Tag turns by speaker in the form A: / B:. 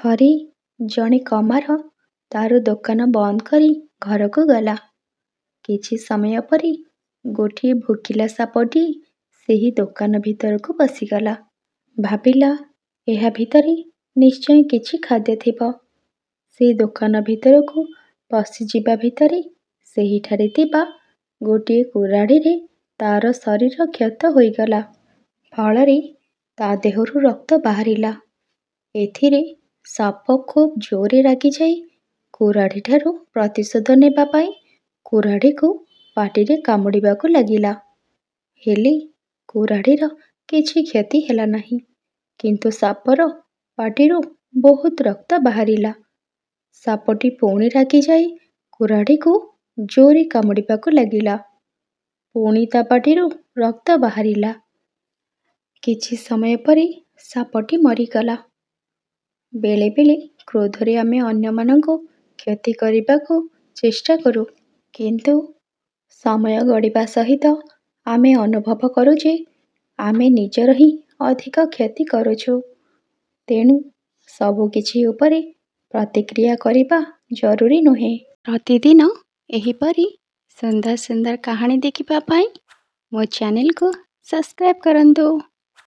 A: ଥରେ ଜଣେ କମାର ତାର ଦୋକାନ ବନ୍ଦ କରି ଘରକୁ ଗଲା। କିଛି ସମୟ ପରେ ଗୋଟିଏ ଭୋକିଲା ସାପଟି ସେହି ଦୋକାନ ଭିତରକୁ ପଶିଗଲା। ଭାବିଲା, ଏହା ଭିତରେ ନିଶ୍ଚୟ କିଛି ଖାଦ୍ୟ ଥିବ। ସେ ଦୋକାନ ଭିତରକୁ ପଶିଯିବା ଭିତରେ ସେହିଠାରେ ଥିବା ଗୋଟିଏ କୁରାଢ଼ୀରେ ତାର ଶରୀର କ୍ଷତ ହୋଇଗଲା। ଫଳରେ ତା ଦେହରୁ ରକ୍ତ ବାହାରିଲା। ଏଥିରେ ସାପ ଖୁବ୍ ଜୋରରେ ରାଗିଯାଇ କୁରାଢ଼ୀଠାରୁ ପ୍ରତିଶୋଧ ନେବା ପାଇଁ କୁରାଢ଼ୀକୁ ପାଟିରେ କାମୁଡ଼ିବାକୁ ଲାଗିଲା। ହେଲେ କୁରାଢ଼ୀର କିଛି କ୍ଷତି ହେଲା ନାହିଁ, କିନ୍ତୁ ସାପର ପାଟିରୁ ବହୁତ ରକ୍ତ ବାହାରିଲା। ସାପଟି ପୁଣି ରାଗିଯାଇ କୁରାଢ଼ୀକୁ ଜୋରରେ କାମୁଡ଼ିବାକୁ ଲାଗିଲା। ପୁଣି ତା ପାଟିରୁ ରକ୍ତ ବାହାରିଲା। କିଛି ସମୟ ପରେ ସାପଟି ମରିଗଲା। ବେଳେ ବେଳେ କ୍ରୋଧରେ ଆମେ ଅନ୍ୟମାନଙ୍କୁ କ୍ଷତି କରିବାକୁ ଚେଷ୍ଟା କରୁ, କିନ୍ତୁ ସମୟ ଗଡ଼ିବା ସହିତ ଆମେ ଅନୁଭବ କରୁ ଯେ ଆମେ ନିଜର ହିଁ ଅଧିକ କ୍ଷତି କରୁଛୁ। ତେଣୁ ସବୁକିଛି ଉପରେ ପ୍ରତିକ୍ରିୟା କରିବା ଜରୁରୀ ନୁହେଁ। ପ୍ରତିଦିନ ଏହିପରି ସୁନ୍ଦର ସୁନ୍ଦର କାହାଣୀ ଦେଖିବା ପାଇଁ ମୋ ଚ୍ୟାନେଲକୁ ସବସ୍କ୍ରାଇବ୍ କରନ୍ତୁ।